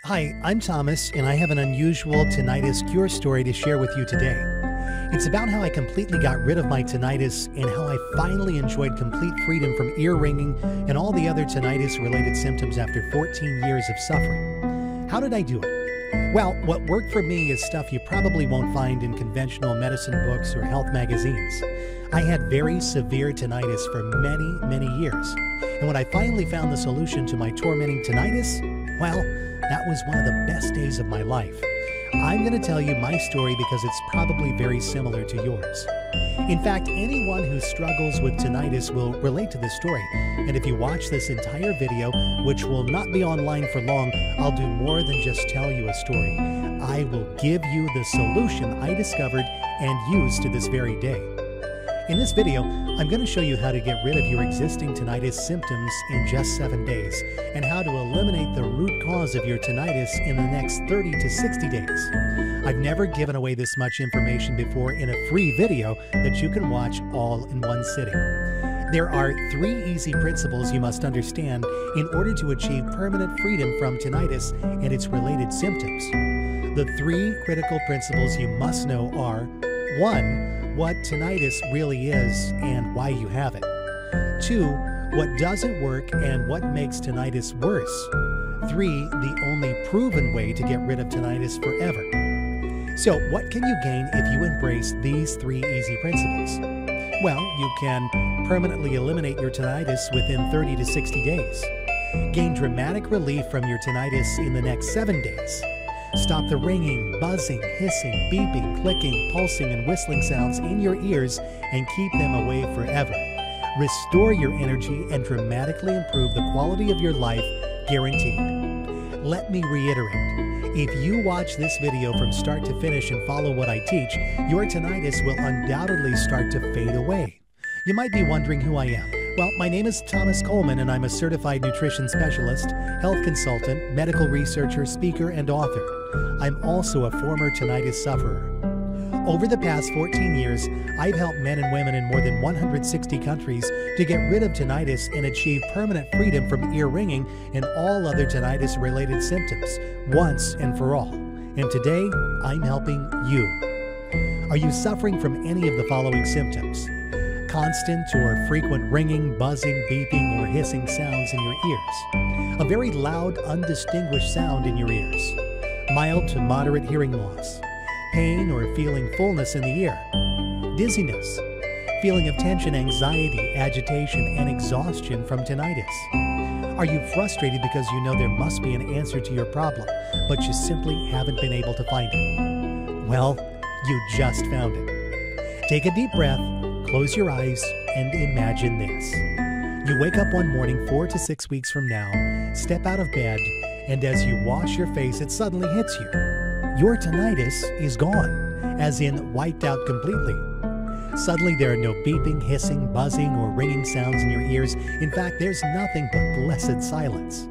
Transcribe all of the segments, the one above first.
Hi, I'm Thomas, and I have an unusual tinnitus cure story to share with you today. It's about how I completely got rid of my tinnitus and how I finally enjoyed complete freedom from ear ringing and all the other tinnitus-related symptoms after 14 years of suffering. How did I do it? Well, what worked for me is stuff you probably won't find in conventional medicine books or health magazines. I had very severe tinnitus for many years, and when I finally found the solution to my tormenting tinnitus, well, that was one of the best days of my life. I'm going to tell you my story because it's probably very similar to yours. In fact, anyone who struggles with tinnitus will relate to this story. And if you watch this entire video, which will not be online for long, I'll do more than just tell you a story. I will give you the solution I discovered and use to this very day. In this video, I'm going to show you how to get rid of your existing tinnitus symptoms in just 7 days and how to eliminate the root cause of your tinnitus in the next 30 to 60 days. I've never given away this much information before in a free video that you can watch all in one sitting. There are 3 easy principles you must understand in order to achieve permanent freedom from tinnitus and its related symptoms. The 3 critical principles you must know are: 1. What tinnitus really is and why you have it. 2. What doesn't work and what makes tinnitus worse. 3. The only proven way to get rid of tinnitus forever. So, what can you gain if you embrace these 3 easy principles? Well, you can permanently eliminate your tinnitus within 30 to 60 days. Gain dramatic relief from your tinnitus in the next 7 days. Stop the ringing, buzzing, hissing, beeping, clicking, pulsing, and whistling sounds in your ears and keep them away forever. Restore your energy and dramatically improve the quality of your life, guaranteed. Let me reiterate, if you watch this video from start to finish and follow what I teach, your tinnitus will undoubtedly start to fade away. You might be wondering who I am. Well, my name is Thomas Coleman, and I'm a certified nutrition specialist, health consultant, medical researcher, speaker, and author. I'm also a former tinnitus sufferer. Over the past 14 years, I've helped men and women in more than 160 countries to get rid of tinnitus and achieve permanent freedom from ear ringing and all other tinnitus-related symptoms, once and for all. And today, I'm helping you. Are you suffering from any of the following symptoms? Constant or frequent ringing, buzzing, beeping, or hissing sounds in your ears. A very loud, undistinguished sound in your ears. Mild to moderate hearing loss. Pain or feeling fullness in the ear. Dizziness. Feeling of tension, anxiety, agitation, and exhaustion from tinnitus. Are you frustrated because you know there must be an answer to your problem, but you simply haven't been able to find it? Well, you just found it. Take a deep breath. Close your eyes and imagine this. You wake up one morning 4 to 6 weeks from now, step out of bed, and as you wash your face, it suddenly hits you. Your tinnitus is gone, as in wiped out completely. Suddenly there are no beeping, hissing, buzzing, or ringing sounds in your ears. In fact, there's nothing but blessed silence.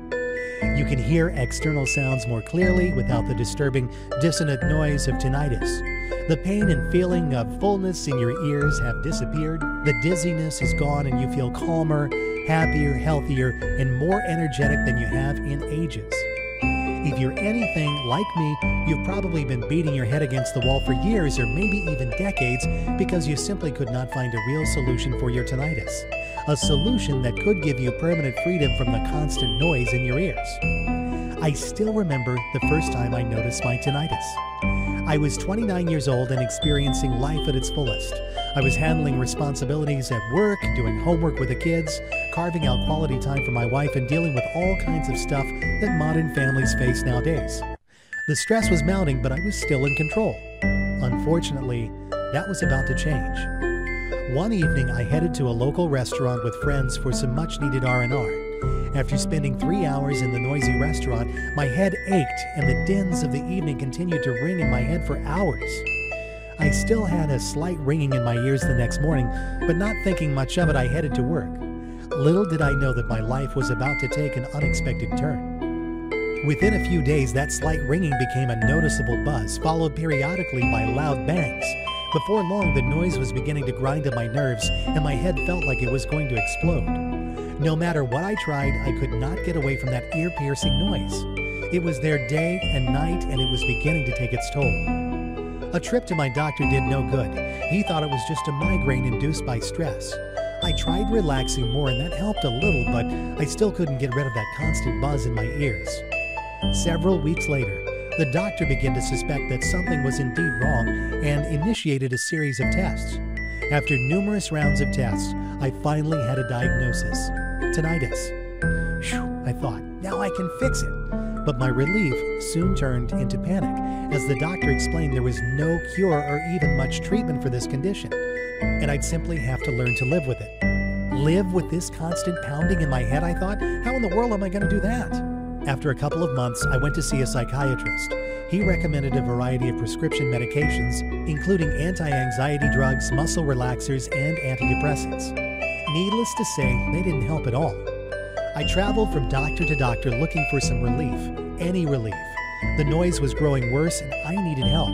You can hear external sounds more clearly without the disturbing, dissonant noise of tinnitus. The pain and feeling of fullness in your ears have disappeared, the dizziness is gone, and you feel calmer, happier, healthier, and more energetic than you have in ages. If you're anything like me, you've probably been beating your head against the wall for years or maybe even decades because you simply could not find a real solution for your tinnitus. A solution that could give you permanent freedom from the constant noise in your ears. I still remember the first time I noticed my tinnitus. I was 29 years old and experiencing life at its fullest. I was handling responsibilities at work, doing homework with the kids, carving out quality time for my wife, and dealing with all kinds of stuff that modern families face nowadays. The stress was mounting, but I was still in control. Unfortunately, that was about to change. One evening, I headed to a local restaurant with friends for some much-needed R&R. After spending 3 hours in the noisy restaurant, my head ached and the dins of the evening continued to ring in my head for hours. I still had a slight ringing in my ears the next morning, but not thinking much of it, I headed to work. Little did I know that my life was about to take an unexpected turn. Within a few days, that slight ringing became a noticeable buzz, followed periodically by loud bangs. Before long, the noise was beginning to grind at my nerves, and my head felt like it was going to explode. No matter what I tried, I could not get away from that ear-piercing noise. It was there day and night, and it was beginning to take its toll. A trip to my doctor did no good. He thought it was just a migraine induced by stress. I tried relaxing more, and that helped a little, but I still couldn't get rid of that constant buzz in my ears. Several weeks later, the doctor began to suspect that something was indeed wrong and initiated a series of tests. After numerous rounds of tests, I finally had a diagnosis: tinnitus. Phew, I thought, now I can fix it. But my relief soon turned into panic, as the doctor explained there was no cure or even much treatment for this condition, and I'd simply have to learn to live with it. Live with this constant pounding in my head, I thought? How in the world am I going to do that? After a couple of months, I went to see a psychiatrist. He recommended a variety of prescription medications, including anti-anxiety drugs, muscle relaxers, and antidepressants. Needless to say, they didn't help at all. I traveled from doctor to doctor looking for some relief, any relief. The noise was growing worse and I needed help.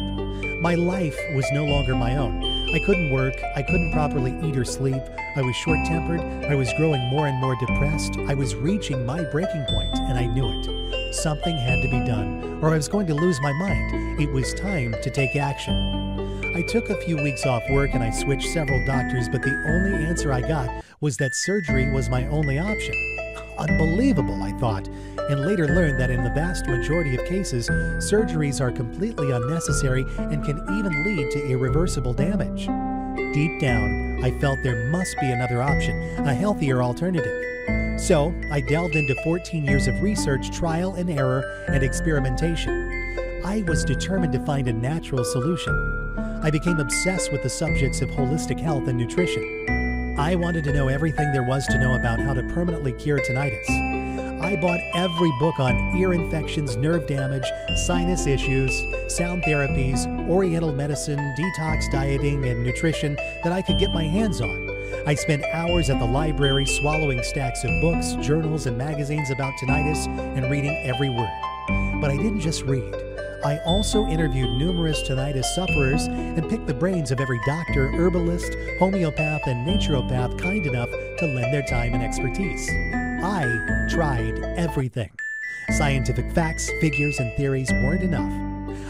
My life was no longer my own. I couldn't work, I couldn't properly eat or sleep, I was short-tempered, I was growing more and more depressed, I was reaching my breaking point, and I knew it. Something had to be done, or I was going to lose my mind. It was time to take action. I took a few weeks off work and I switched several doctors, but the only answer I got was that surgery was my only option. Unbelievable, I thought, and later learned that in the vast majority of cases, surgeries are completely unnecessary and can even lead to irreversible damage. Deep down, I felt there must be another option, a healthier alternative. So, I delved into 14 years of research, trial and error, and experimentation. I was determined to find a natural solution. I became obsessed with the subjects of holistic health and nutrition. I wanted to know everything there was to know about how to permanently cure tinnitus. I bought every book on ear infections, nerve damage, sinus issues, sound therapies, oriental medicine, detox dieting, and nutrition that I could get my hands on. I spent hours at the library swallowing stacks of books, journals, and magazines about tinnitus and reading every word. But I didn't just read. I also interviewed numerous tinnitus sufferers and picked the brains of every doctor, herbalist, homeopath, and naturopath kind enough to lend their time and expertise. I tried everything. Scientific facts, figures, and theories weren't enough.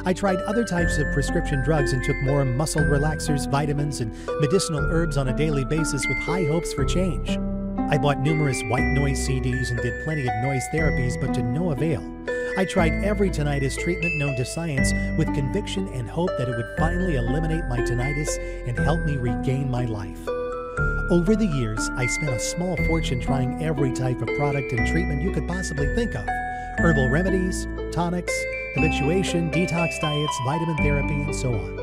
I tried other types of prescription drugs and took more muscle relaxers, vitamins, and medicinal herbs on a daily basis with high hopes for change. I bought numerous white noise CDs and did plenty of noise therapies, but to no avail. I tried every tinnitus treatment known to science with conviction and hope that it would finally eliminate my tinnitus and help me regain my life. Over the years, I spent a small fortune trying every type of product and treatment you could possibly think of: herbal remedies, tonics, habituation, detox diets, vitamin therapy, and so on.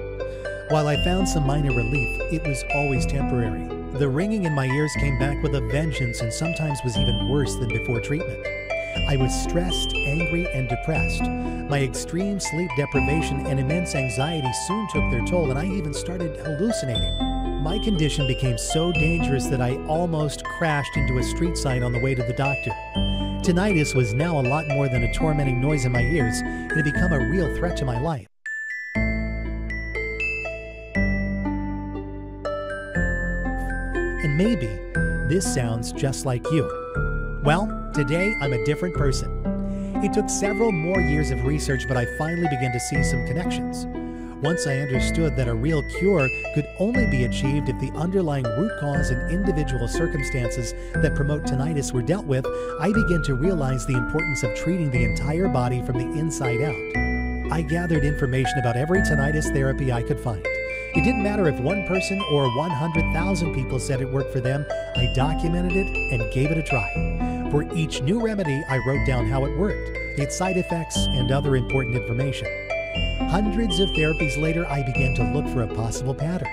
While I found some minor relief, it was always temporary. The ringing in my ears came back with a vengeance and sometimes was even worse than before treatment. I was stressed, angry, and depressed. My extreme sleep deprivation and immense anxiety soon took their toll, and I even started hallucinating. My condition became so dangerous that I almost crashed into a street sign on the way to the doctor. Tinnitus was now a lot more than a tormenting noise in my ears. It had become a real threat to my life. And maybe this sounds just like you. Well, today I'm a different person. It took several more years of research, but I finally began to see some connections. Once I understood that a real cure could only be achieved if the underlying root cause and individual circumstances that promote tinnitus were dealt with, I began to realize the importance of treating the entire body from the inside out. I gathered information about every tinnitus therapy I could find. It didn't matter if one person or 100,000 people said it worked for them. I documented it and gave it a try. For each new remedy, I wrote down how it worked, its side effects, and other important information. Hundreds of therapies later, I began to look for a possible pattern.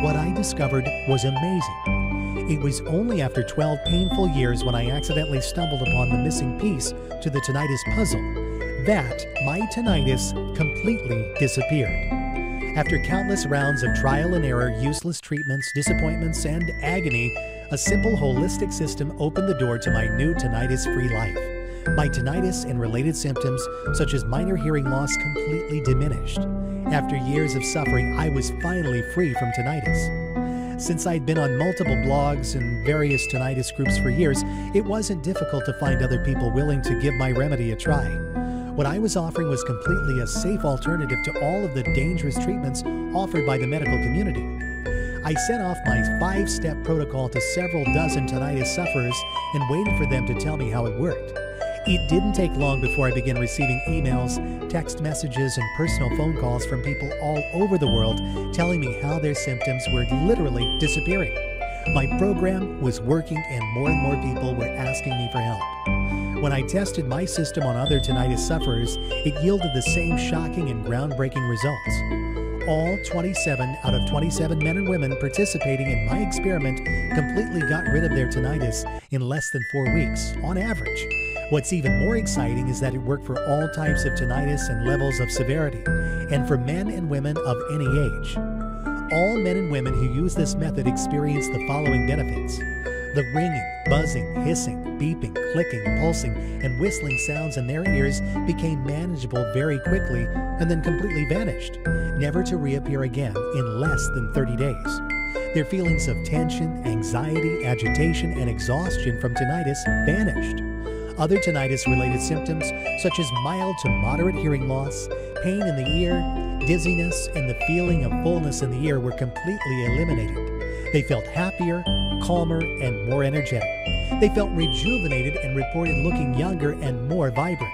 What I discovered was amazing. It was only after 12 painful years, when I accidentally stumbled upon the missing piece to the tinnitus puzzle, that my tinnitus completely disappeared. After countless rounds of trial and error, useless treatments, disappointments, and agony, a simple holistic system opened the door to my new tinnitus-free life. My tinnitus and related symptoms, such as minor hearing loss, completely diminished. After years of suffering, I was finally free from tinnitus. Since I'd been on multiple blogs and various tinnitus groups for years, it wasn't difficult to find other people willing to give my remedy a try. What I was offering was completely a safe alternative to all of the dangerous treatments offered by the medical community. I sent off my 5-step protocol to several dozen tinnitus sufferers and waited for them to tell me how it worked. It didn't take long before I began receiving emails, text messages, and personal phone calls from people all over the world telling me how their symptoms were literally disappearing. My program was working and more people were asking me for help. When I tested my system on other tinnitus sufferers, it yielded the same shocking and groundbreaking results. All 27 out of 27 men and women participating in my experiment completely got rid of their tinnitus in less than 4 weeks, on average. What's even more exciting is that it worked for all types of tinnitus and levels of severity, and for men and women of any age. All men and women who use this method experience the following benefits. The ringing, buzzing, hissing, beeping, clicking, pulsing, and whistling sounds in their ears became manageable very quickly and then completely vanished, never to reappear again in less than 30 days. Their feelings of tension, anxiety, agitation, and exhaustion from tinnitus vanished. Other tinnitus-related symptoms, such as mild to moderate hearing loss, pain in the ear, dizziness, and the feeling of fullness in the ear were completely eliminated. They felt happier, calmer, and more energetic. They felt rejuvenated and reported looking younger and more vibrant.